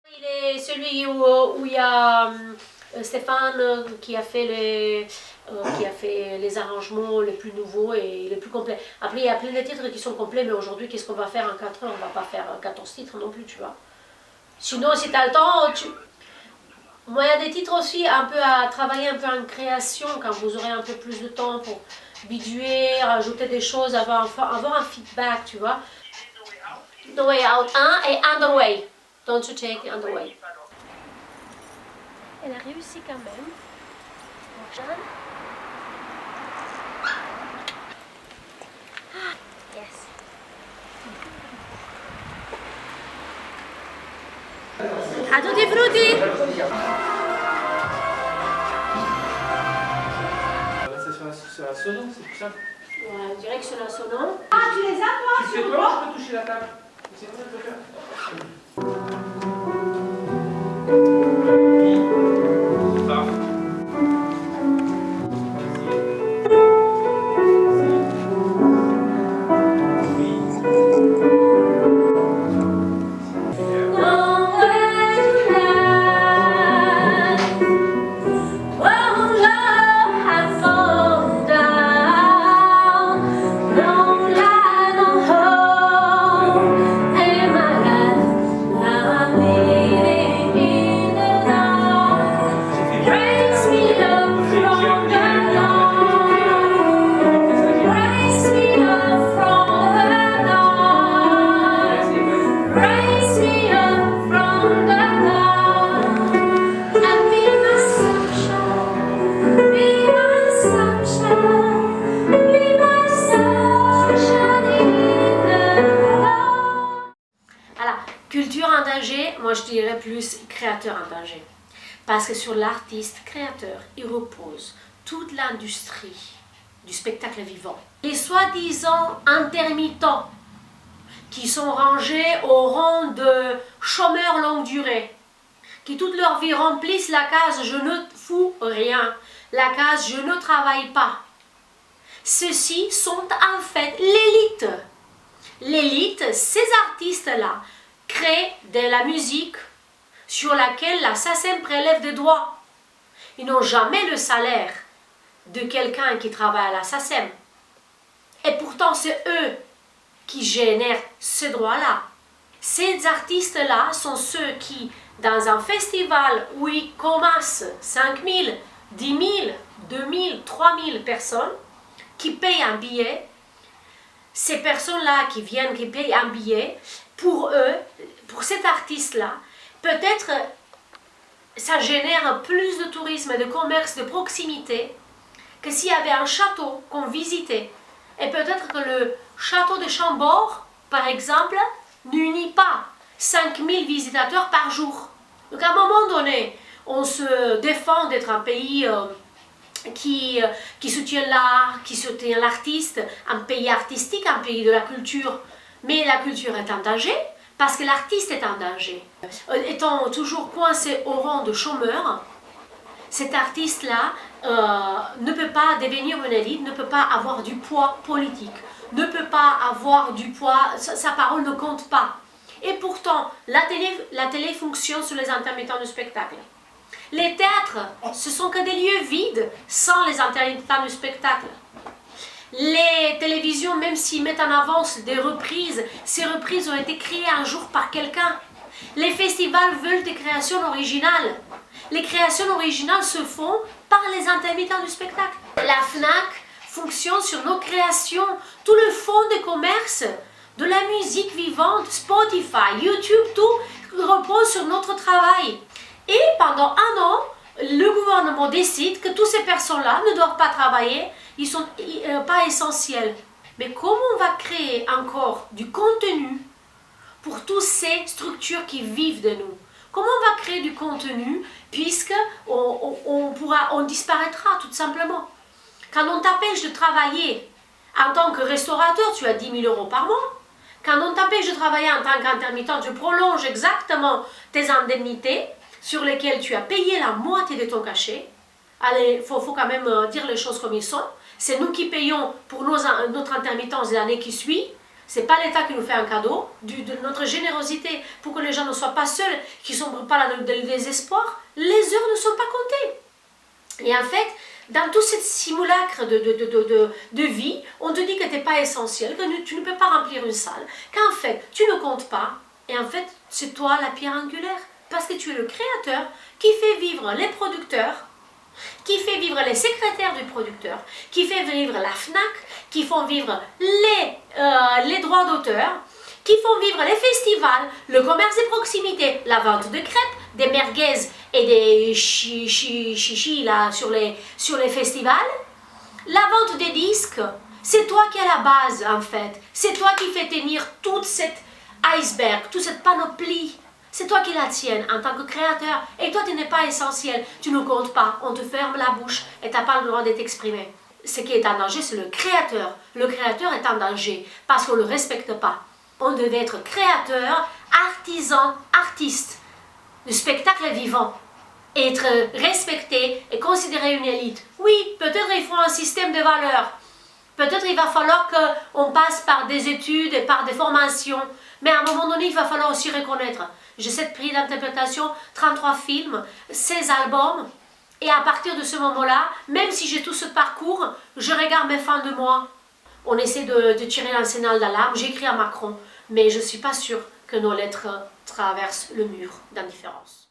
Il est celui où il y a Stéphane qui a fait les arrangements les plus nouveaux et les plus complets. Après, il y a plein de titres qui sont complets, mais aujourd'hui, qu'est-ce qu'on va faire en 4 heures? On va pas faire 14 titres non plus, tu vois. Sinon, si tu as le temps, moi, il y a des titres aussi un peu à travailler un peu en création, quand vous aurez un peu plus de temps pour biduer, rajouter des choses, avoir un feedback, tu vois. The Way Out 1 et Under Way. Don't you take Under Way. Elle a réussi quand même. Jeanne. Ah, yes. A tutti i frutti! C'est la sonne, c'est plus simple. Ouais, je dirais que c'est la sonne. Ah, tu les as toi Tu fais toi, je peux toucher la table. C'est quoi je peux faire? Culture en danger, moi je dirais plus créateur en danger. Parce que sur l'artiste créateur, il repose toute l'industrie du spectacle vivant. Les soi-disant intermittents qui sont rangés au rang de chômeurs longue durée, qui toute leur vie remplissent la case « je ne fous rien », la case « je ne travaille pas ». Ceux-ci sont en fait l'élite. L'élite, ces artistes-là, créent de la musique sur laquelle la SACEM prélève des droits. Ils n'ont jamais le salaire de quelqu'un qui travaille à la SACEM. Et pourtant, c'est eux qui génèrent ce droit-là. Ces artistes-là sont ceux qui, dans un festival où ils commencent 5 000, 10 000, 2 000, 3 000 personnes, qui payent un billet, ces personnes-là qui viennent, qui payent un billet, pour eux, pour cet artiste-là, peut-être ça génère plus de tourisme, de commerce, de proximité que s'il y avait un château qu'on visitait. Et peut-être que le château de Chambord, par exemple, n'unit pas 5 000 visitateurs par jour. Donc à un moment donné, on se défend d'être un pays qui soutient l'art, qui soutient l'artiste, un pays artistique, un pays de la culture. Mais la culture est en danger parce que l'artiste est en danger. Étant toujours coincé au rang de chômeur, cet artiste-là ne peut pas devenir une élite, ne peut pas avoir du poids politique, ne peut pas avoir du poids, sa parole ne compte pas. Et pourtant, la télé fonctionne sur les intermittents du spectacle. Les théâtres, ce sont que des lieux vides sans les intermittents du spectacle. Les télévisions, même s'ils mettent en avance des reprises, ces reprises ont été créées un jour par quelqu'un. Les festivals veulent des créations originales. Les créations originales se font par les intermittents du spectacle. La FNAC fonctionne sur nos créations. Tout le fonds de commerce, de la musique vivante, Spotify, YouTube, tout repose sur notre travail. Et pendant un an, le gouvernement décide que toutes ces personnes-là ne doivent pas travailler, ils ne sont pas essentiels. Mais comment on va créer encore du contenu pour toutes ces structures qui vivent de nous? Comment on va créer du contenu puisque on disparaîtra tout simplement? Quand on t'empêche de travailler en tant que restaurateur, tu as 10 000 € par mois. Quand on t'empêche de travailler en tant qu'intermittent, tu prolonges exactement tes indemnités sur lesquelles tu as payé la moitié de ton cachet. Allez, faut quand même dire les choses comme ils sont. C'est nous qui payons pour notre intermittence l'année qui suit. C'est pas l'État qui nous fait un cadeau, de notre générosité, pour que les gens ne soient pas seuls, qu'ils ne sont pas dans le désespoir. Les heures ne sont pas comptées. Et en fait, dans tout ce simulacre de vie, on te dit que tu n'es pas essentiel, que tu ne peux pas remplir une salle, qu'en fait, tu ne comptes pas. Et en fait, c'est toi la pierre angulaire. Parce que tu es le créateur qui fait vivre les producteurs, qui fait vivre les secrétaires du producteur, qui fait vivre la FNAC, qui font vivre les droits d'auteur, qui font vivre les festivals, le commerce de proximité, la vente de crêpes, des merguez et des chichis là sur les festivals, la vente des disques. C'est toi qui es à la base en fait. C'est toi qui fais tenir toute cette iceberg, toute cette panoplie. C'est toi qui la tienne en tant que créateur. Et toi, tu n'es pas essentiel. Tu ne comptes pas. On te ferme la bouche et tu n'as pas le droit de t'exprimer. Ce qui est en danger, c'est le créateur. Le créateur est en danger parce qu'on ne le respecte pas. On devait être créateur, artisan, artiste du spectacle vivant. Être respecté et considéré une élite. Oui, peut-être il faut un système de valeurs. Peut-être il va falloir qu'on passe par des études et par des formations. Mais à un moment donné, il va falloir aussi reconnaître. J'ai 7 prix d'interprétation, 33 films, 16 albums. Et à partir de ce moment-là, même si j'ai tout ce parcours, je regarde mes fans de moi. On essaie de tirer un signal d'alarme. J'écris à Macron, mais je ne suis pas sûre que nos lettres traversent le mur d'indifférence.